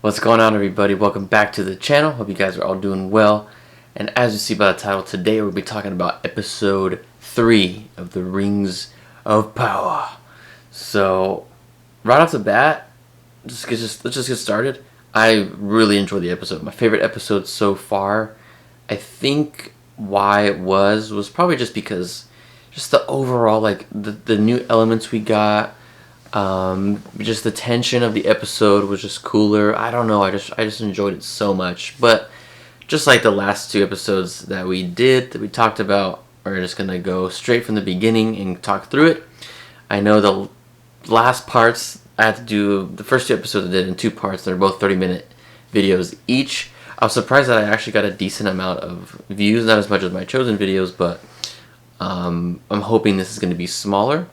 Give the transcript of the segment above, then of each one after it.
What's going on, everybody? Welcome back to the channel. Hope you guys are all doing well. And as you see by the title, today we'll be talking about episode 3 of the Rings of Power. So, right off the bat, let's just get started. I really enjoyed the episode. My favorite episode so far. I think why it was probably just because just the overall, like, the new elements we got. Just the tension of the episode was just cooler. I don't know, I just enjoyed it so much. But just like the last 2 episodes that we talked about, we're just gonna go straight from the beginning and talk through it. I know the last parts I had to do, the first 2 episodes I did in 2 parts. They're both 30-minute videos each. I was surprised that I actually got a decent amount of views, not as much as my chosen videos, but I'm hoping this is going to be smaller.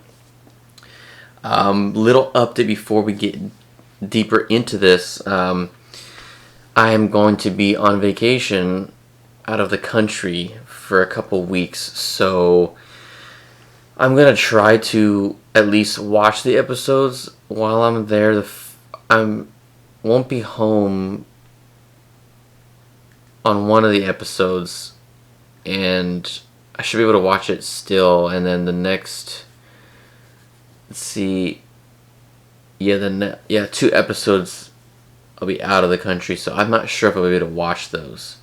Little update before we get deeper into this. I am going to be on vacation out of the country for a couple weeks, so I'm going to try to at least watch the episodes while I'm there. I won't be home on one of the episodes, and I should be able to watch it still, and then the next... Let's see. Yeah, 2 episodes I'll be out of the country, so I'm not sure if I'll be able to watch those.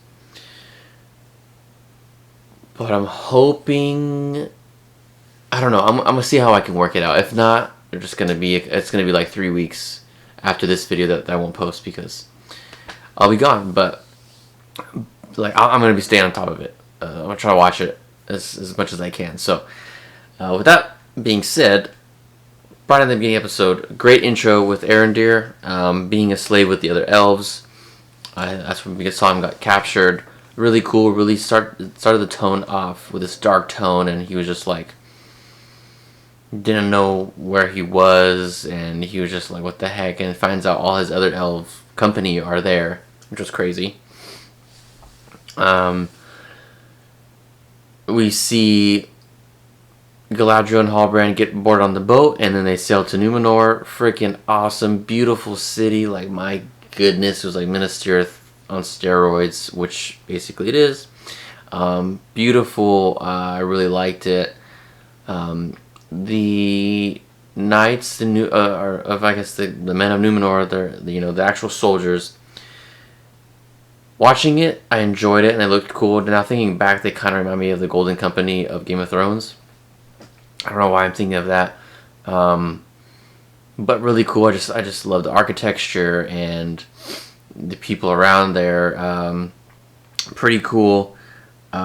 But I'm hoping, I don't know, I'm gonna see how I can work it out. If not, it's gonna be like 3 weeks after this video that I won't post because I'll be gone. But like, I'm gonna be staying on top of it. I'm gonna try to watch it as much as I can. So with that being said, right in the beginning episode, great intro with Elendil being a slave with the other elves. That's when we saw him got captured. Really cool. Really started the tone off with this dark tone, and he was just like, didn't know where he was, and he was just like, what the heck, and finds out all his other elf company are there, which was crazy. We see Galadriel and Halbrand get boarded on the boat, and then they sail to Numenor. Freaking awesome, beautiful city. Like, my goodness, it was like Minas Tirith on steroids, which basically it is. Beautiful. I really liked it. The knights, the men of Numenor, the actual soldiers. Watching it, I enjoyed it, and it looked cool. Now thinking back, they kind of remind me of the Golden Company of Game of Thrones. I don't know why I'm thinking of that, but really cool. I just love the architecture and the people around there. Pretty cool. We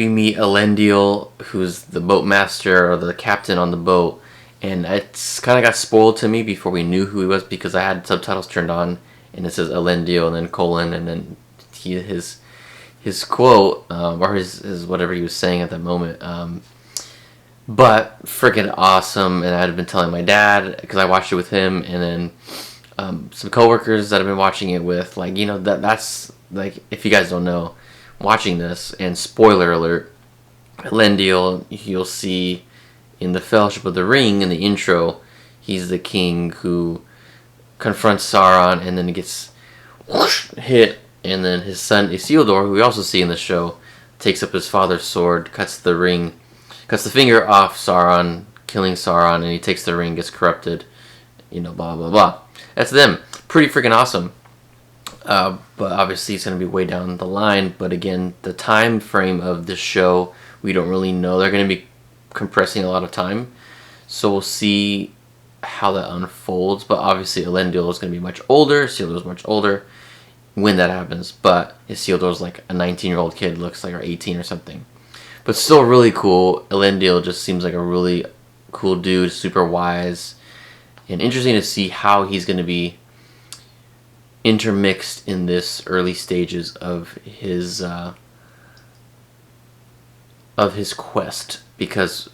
meet Elendil, who's the boatmaster or the captain on the boat, and it's kind of got spoiled to me before we knew who he was because I had subtitles turned on, and it says Elendil and then colon and then his quote, or his whatever he was saying at that moment. But freaking awesome, and I'd been telling my dad because I watched it with him, and then some coworkers that I've been watching it with. Like, that's like, if you guys don't know, watching this, and spoiler alert, Elendil, you'll see in the Fellowship of the Ring in the intro, he's the king who confronts Sauron, and then he gets hit. And then his son Isildur, who we also see in the show, takes up his father's sword, cuts the finger off Sauron, killing Sauron, and he takes the ring, gets corrupted, blah, blah, blah. That's them. Pretty freaking awesome. But obviously it's going to be way down the line. But again, the time frame of this show, we don't really know. They're going to be compressing a lot of time. So we'll see how that unfolds. But obviously Elendil is going to be much older. Isildur is much older when that happens, but Isildur's like a 19-year-old kid, looks like, or 18 or something. But still really cool. Elendil just seems like a really cool dude, super wise, and interesting to see how he's going to be intermixed in this early stages of his quest. Because,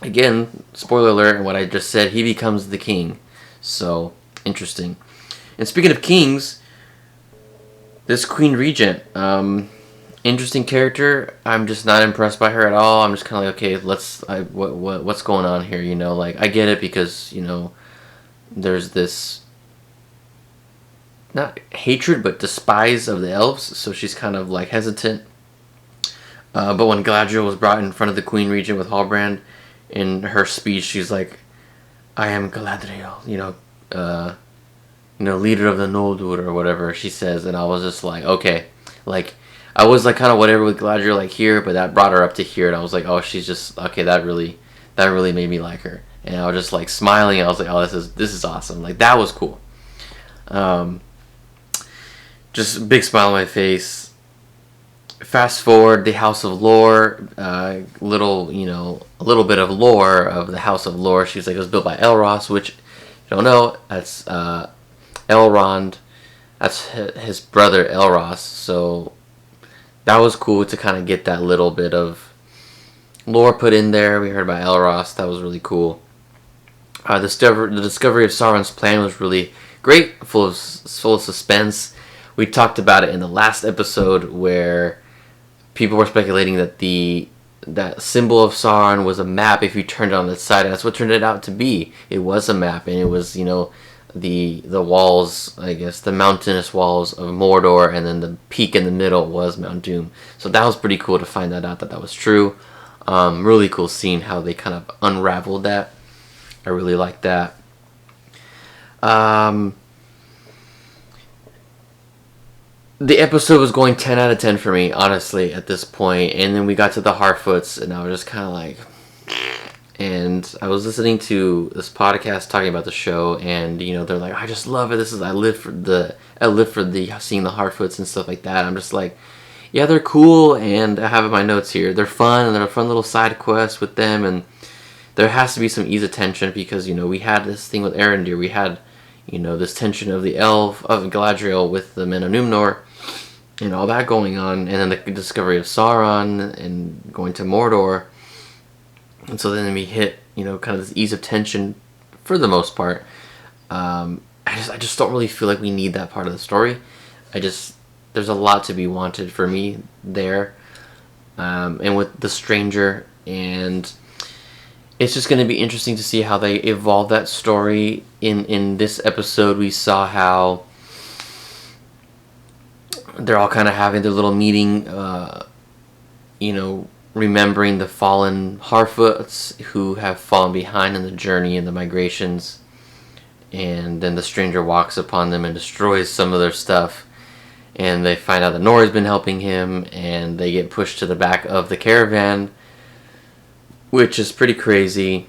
again, spoiler alert, and what I just said, he becomes the king. So, interesting. And speaking of kings, this Queen Regent, interesting character. I'm just not impressed by her at all. I'm just kind of like, okay, what's going on here? Like, I get it because there's this not hatred, but despise of the elves. So she's kind of like hesitant. But when Galadriel was brought in front of the Queen Regent with Halbrand, in her speech, she's like, "I am Galadriel," leader of the Noldor or whatever she says, and I was just like, okay, like I was like kind of whatever with Galadriel like here, but that brought her up to here, and I was like, oh, she's just okay. That really made me like her, and I was just like smiling. I was like, oh, this is awesome. Like that was cool. Just a big smile on my face. Fast forward, the House of Lore, a little bit of lore of the House of Lore. She's like, it was built by Elros, which, if you don't know, that's Elrond. That's his brother Elros. So that was cool to kind of get that little bit of lore put in there. We heard about Elros. That was really cool. The discovery of Sauron's plan was really great, full of suspense. We talked about it in the last episode where people were speculating that that symbol of Sauron was a map if you turned it on its side, and that's what turned it out to be. It was a map, and it was, the walls, I guess, the mountainous walls of Mordor, and then the peak in the middle was Mount Doom. So that was pretty cool to find that was true. Really cool seeing how they kind of unraveled that. I really liked that. The episode was going 10 out of 10 for me, honestly, at this point. And then we got to the Harfoots, and I was just kind of like... And I was listening to this podcast talking about the show, and, they're like, I just love it. I live for seeing the Harfoots and stuff like that. I'm just like, yeah, they're cool, and I have in my notes here. They're fun, and they're a fun little side quest with them, and there has to be some ease of tension because, we had this thing with Elendil. We had, this tension of the elf, of Galadriel with the men of Numenor, and all that going on, and then the discovery of Sauron and going to Mordor. And so then we hit, kind of this ease of tension for the most part. I just don't really feel like we need that part of the story. There's a lot to be wanted for me there. And with the stranger, and it's just going to be interesting to see how they evolve that story. In this episode, we saw how they're all kind of having their little meeting, remembering the fallen Harfoots who have fallen behind in the journey and the migrations. And then the stranger walks upon them and destroys some of their stuff. And they find out that Nora's been helping him, and they get pushed to the back of the caravan, which is pretty crazy.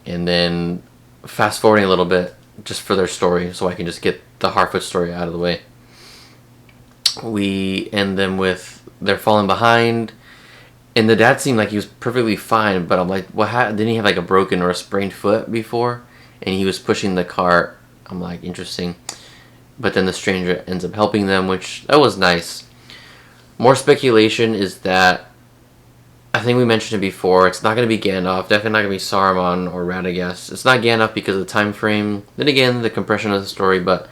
And then fast forwarding a little bit just for their story, so I can just get the Harfoot story out of the way. We end them with they're falling behind, and the dad seemed like he was perfectly fine, but I'm like, didn't he have like a broken or a sprained foot before? And he was pushing the cart. I'm like, interesting. But then the stranger ends up helping them, which that was nice. More speculation is that, I think we mentioned it before, it's not going to be Gandalf, definitely not going to be Saruman or Radagast. It's not Gandalf because of the time frame. Then again, the compression of the story, but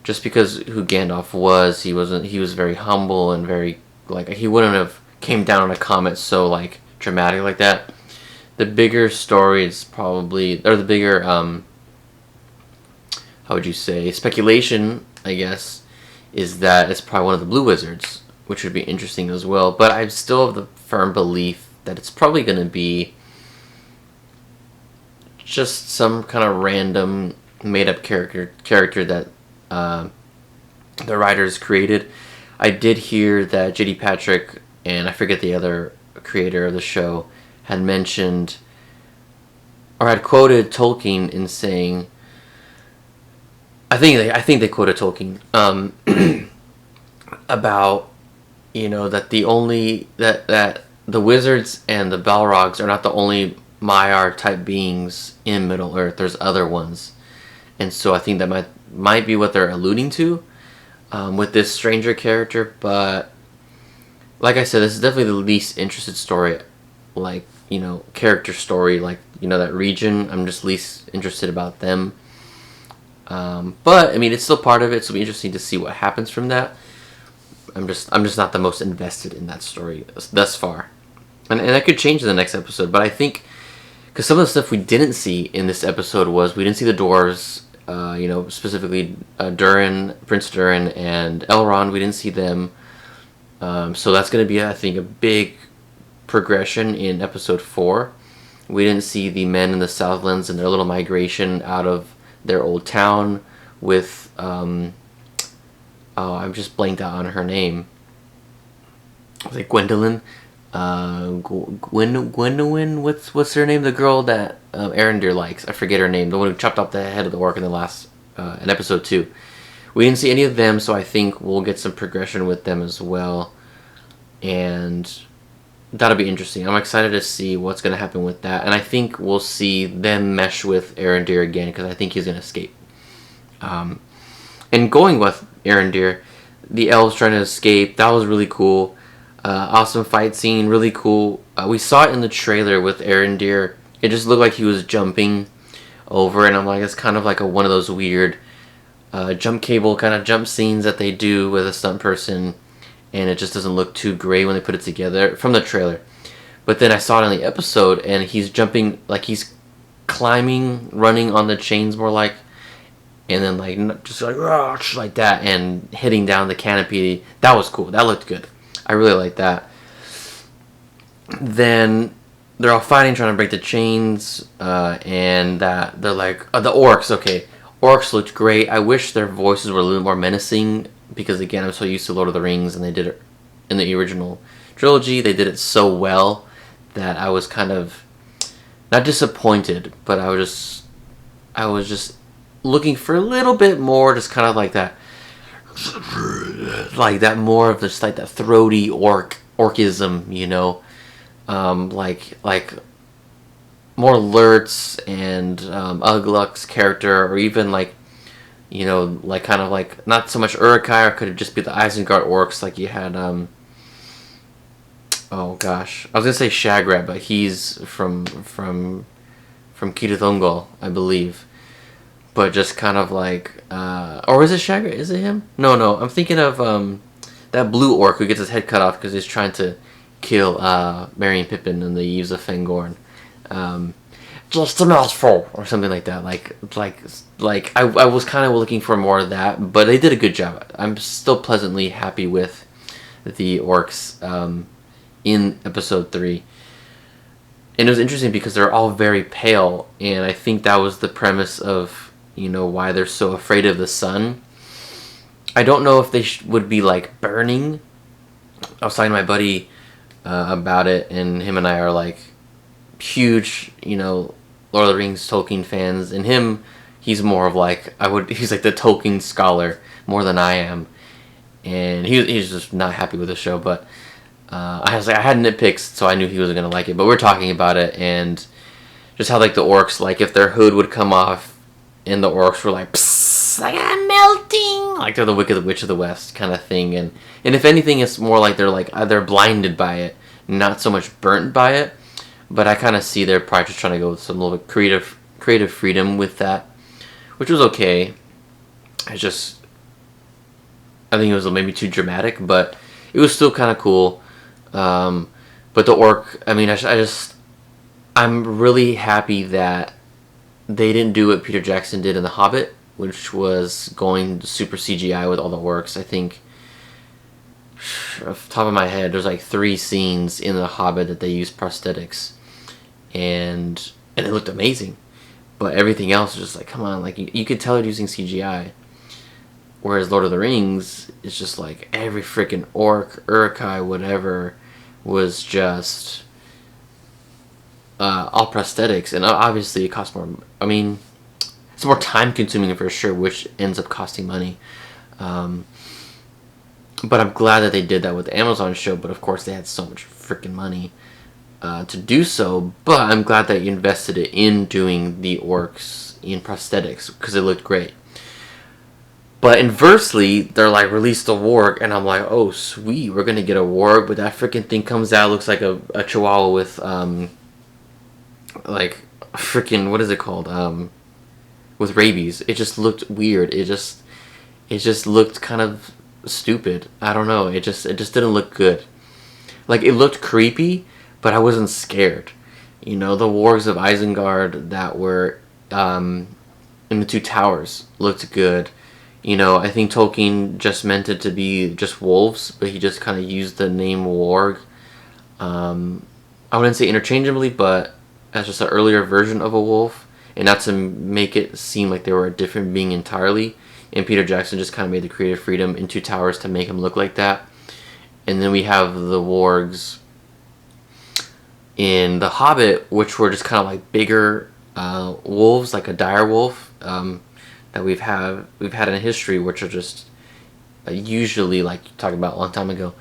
just because who Gandalf was, he was very humble and very, like, he wouldn't have came down on a comet so, like, dramatic like that. The bigger story is probably, or the bigger, how would you say, speculation, I guess, is that it's probably one of the Blue Wizards, which would be interesting as well. But I still have the firm belief that it's probably going to be just some kind of random made-up character that the writers created. I did hear that J.D. Patrick, and I forget the other creator of the show, had mentioned or had quoted Tolkien in saying, I think they quoted Tolkien about, that that the wizards and the Balrogs are not the only Maiar type beings in Middle Earth. There's other ones, and so I think that might be what they're alluding to with this stranger character. But like I said, this is definitely the least interested story, like, character story, like, that region. I'm just least interested about them. But I mean, it's still part of it, so it'll be interesting to see what happens from that. I'm just not the most invested in that story thus far, and that could change in the next episode. But I think because some of the stuff we didn't see in this episode was we didn't see the dwarves, specifically Durin, Prince Durin, and Elrond. We didn't see them, so that's going to be, I think, a big progression in episode 4. We didn't see the men in the Southlands and their little migration out of their old town with I'm just blanked out on her name. Was it Gwendolyn? Gwendolyn? What's her name? The girl that Erendir likes. I forget her name. The one who chopped off the head of the orc in the last in episode 2. We didn't see any of them, so I think we'll get some progression with them as well, and that'll be interesting. I'm excited to see what's going to happen with that, and I think we'll see them mesh with Erendir again, because I think he's going to escape. And going with Erendir, the elves trying to escape, that was really cool. Awesome fight scene, really cool. We saw it in the trailer with Erendir. It just looked like he was jumping over, and I'm like, it's kind of like one of those weird jump cable kind of jump scenes that they do with a stunt person, and it just doesn't look too great when they put it together from the trailer. But then I saw it in the episode, and he's jumping, like he's climbing, running on the chains more like, and then like just like that, and hitting down the canopy. That was cool. That looked good. I really like that. Then they're all fighting, trying to break the chains, and that they're like the orcs. Okay, orcs looked great. I wish their voices were a little more menacing, because again, I'm so used to Lord of the Rings, and they did it in the original trilogy. They did it so well that I was kind of not disappointed, but I was just looking for a little bit more, just kind of like that, like that more of just like that throaty orcism, like more Lurtz and Ugluk's character, or even like like kind of like not so much Uruk-hai, or could it just be the Isengard orcs, like you had oh gosh, I was gonna say Shagrat, but he's from Kirithungol, I believe. But just kind of like, or is it Shagrat? Is it him? No. I'm thinking of that blue orc who gets his head cut off because he's trying to kill Merry and Pippin in the Eves of Fangorn. Just a mouthful, or something like that. Like I was kind of looking for more of that, but they did a good job. I'm still pleasantly happy with the orcs in episode 3. And it was interesting because they're all very pale, and I think that was the premise of why they're so afraid of the sun. I don't know if they would be like burning. I was talking to my buddy about it, and him and I are like huge Lord of the Rings Tolkien fans, and he's more of like he's like the Tolkien scholar more than I am, and he's just not happy with the show. But I was like, I had nitpicks, so I knew he wasn't gonna like it. But we're talking about it, and just how like the orcs, like if their hood would come off, and the orcs were like, psst, like I'm melting, like they're the Wicked Witch of the West kind of thing. And if anything, it's more like they're blinded by it, not so much burnt by it. But I kind of see they're probably just trying to go with some little bit creative freedom with that, which was okay. I think it was maybe too dramatic, but it was still kind of cool. But the orc, I mean, I'm really happy that they didn't do what Peter Jackson did in The Hobbit, which was going super CGI with all the orcs. I think, off the top of my head, there's like 3 scenes in The Hobbit that they used prosthetics, and it looked amazing. But everything else was just like, come on, like you could tell it using CGI. Whereas Lord of the Rings is just like every freaking orc, Uruk-hai, whatever, was just all prosthetics, and obviously it costs more. I mean, it's more time consuming for sure, which ends up costing money. But I'm glad that they did that with the Amazon show. But of course, they had so much freaking money to do so. But I'm glad that you invested it in doing the orcs in prosthetics, because it looked great. But inversely, they're like, release the warg, and I'm like, oh sweet, we're gonna get a warg, but that freaking thing comes out, looks like a chihuahua with like freaking, what is it called, with rabies. It just looked weird. It just looked kind of stupid. I don't know, it just didn't look good. Like, it looked creepy, but I wasn't scared. The wargs of Isengard that were and the two towers looked good. You know, I think Tolkien just meant it to be just wolves, but he just kind of used the name warg. I wouldn't say interchangeably, but as just an earlier version of a wolf, and not to make it seem like they were a different being entirely. And Peter Jackson just kind of made the creative freedom in Two Towers to make them look like that. And then we have the wargs in The Hobbit, which were just kind of like bigger wolves, like a dire wolf that we've had in history, which are just usually, like talking about a long time ago,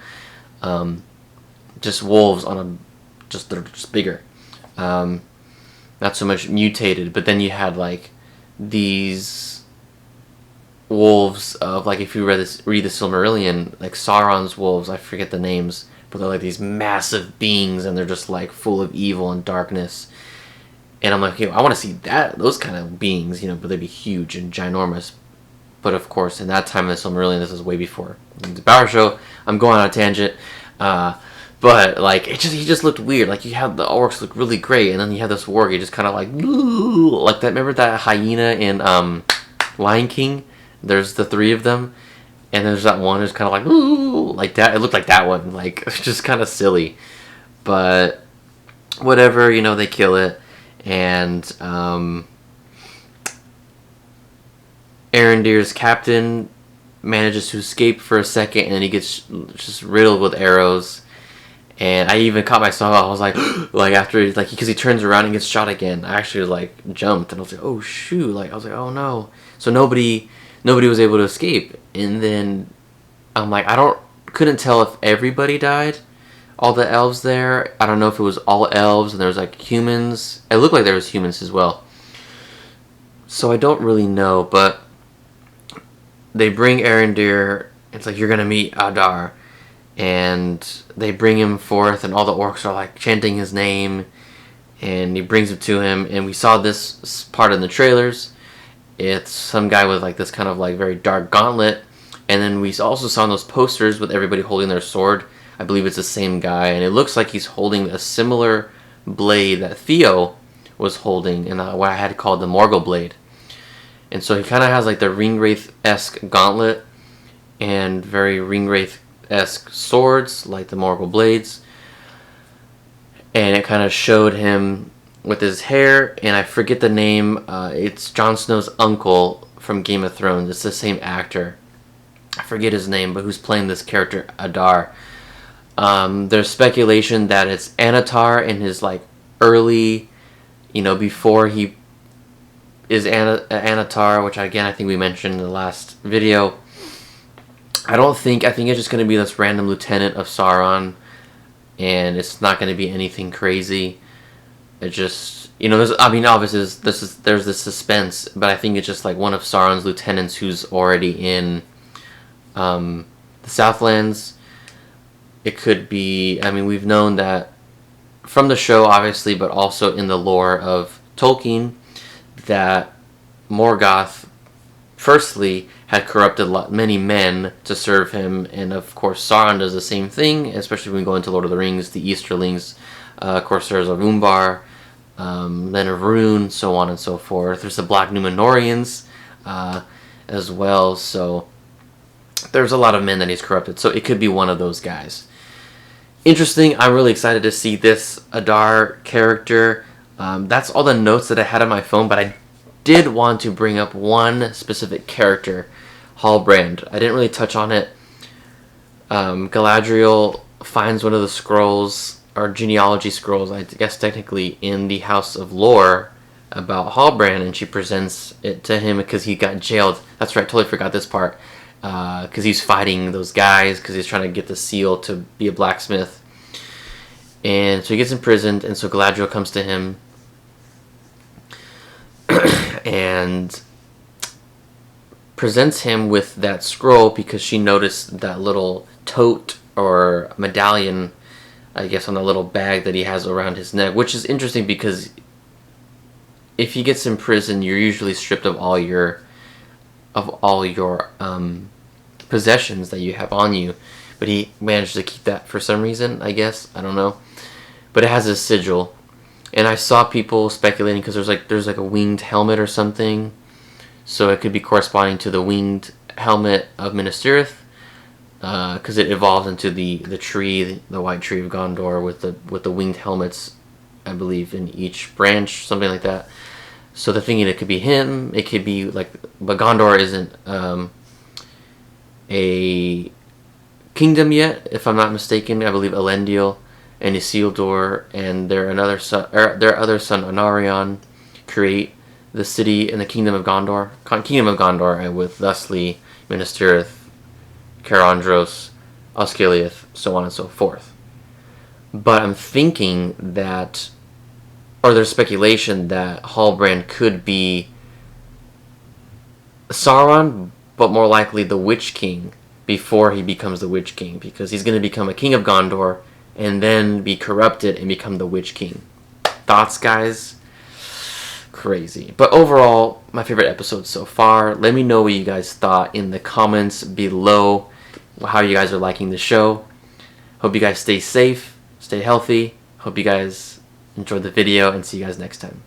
just wolves on they're just bigger, not so much mutated. But then you had like these wolves of, like, if you read the Silmarillion, like Sauron's wolves, I forget the names, but they're like these massive beings, and they're just like full of evil and darkness. And I'm like, okay, I want to see those kind of beings, you know, but they'd be huge and ginormous. But of course, in that time in the Silmarillion, this is way before the Bauer Show. I'm going on a tangent, but like he just looked weird. Like, you have the orcs look really great, and then you have this warg, he just kind of like that. Remember that hyena in Lion King? There's the three of them, and there's that one who's kind of like that. It looked like that one. Like, it's just kind of silly, but whatever. You know, they kill it. And Arendir's captain manages to escape for a second, and then he gets just riddled with arrows. And I even caught myself. I was like, like after, like, because he turns around and gets shot again. I actually like jumped, and I was like, oh shoot! Like, I was like, oh no! So nobody was able to escape. And then I'm like, couldn't tell if everybody died. All the elves there. I don't know if it was all elves and there was like humans. It looked like there was humans as well. So I don't really know, but they bring Arendir. It's like, you're gonna meet Adar, and they bring him forth, and all the orcs are like chanting his name, and he brings it to him. And we saw this part in the trailers. It's some guy with like this kind of like very dark gauntlet, and then we also saw those posters with everybody holding their sword. I believe it's the same guy, and it looks like he's holding a similar blade that Theo was holding, and what I had called the Morgul blade. And so he kind of has like the Ringwraith-esque gauntlet and very Ringwraith-esque swords, like the Morgul blades. And it kind of showed him with his hair, and I forget the name. It's Jon Snow's uncle from Game of Thrones. It's the same actor. I forget his name, but who's playing this character, Adar. There's speculation that it's Anatar in his like early, you know, before he is Anatar, which again I think we mentioned in the last video. I think it's just going to be this random lieutenant of Sauron, and it's not going to be anything crazy. It just, you know, obviously there's this suspense, but I think it's just like one of Sauron's lieutenants who's already in the Southlands. It could be, I mean, we've known that from the show, obviously, but also in the lore of Tolkien, that Morgoth, firstly, had corrupted many men to serve him, and of course Sauron does the same thing, especially when we go into Lord of the Rings, the Easterlings. Of course, there's Arumbar, then Arun, so on and so forth. There's the Black Numenorians as well, so there's a lot of men that he's corrupted, so it could be one of those guys. Interesting. I'm really excited to see this Adar character. That's all the notes that I had on my phone, but I did want to bring up one specific character, Halbrand. I didn't really touch on it. Galadriel finds one of the scrolls, or genealogy scrolls, I guess technically, in the House of Lore about Halbrand, and she presents it to him because he got jailed. That's right, totally forgot this part. Because he's fighting those guys, because he's trying to get the seal to be a blacksmith. And so he gets imprisoned, and so Galadriel comes to him and presents him with that scroll because she noticed that little tote or medallion, I guess, on the little bag that he has around his neck, which is interesting because if he gets imprisoned, you're usually stripped of all your possessions that you have on you, but he managed to keep that for some reason, I guess. I don't know, but it has a sigil, and I saw people speculating because there's like a winged helmet or something, So it could be corresponding to the winged helmet of Minas Tirith, because it evolved into the tree, the white tree of Gondor, with the winged helmets, I believe, in each branch, something like that. So they're thinking it could be him. It could be like, but Gondor isn't a kingdom yet, if I'm not mistaken. I believe Elendil and Isildur and their other son Anarion create the city and the kingdom of Gondor. Kingdom of Gondor, and with thusly Minas Tirith, Caradhras, Osgiliath, so on and so forth. But I'm thinking that, or there's speculation that Halbrand could be Sauron, but more likely the Witch King before he becomes the Witch King, because he's going to become a king of Gondor and then be corrupted and become the Witch King. Thoughts, guys? Crazy. But overall, my favorite episode so far. Let me know what you guys thought in the comments below, how you guys are liking the show. Hope you guys stay safe, stay healthy. Hope you guys enjoyed the video, and see you guys next time.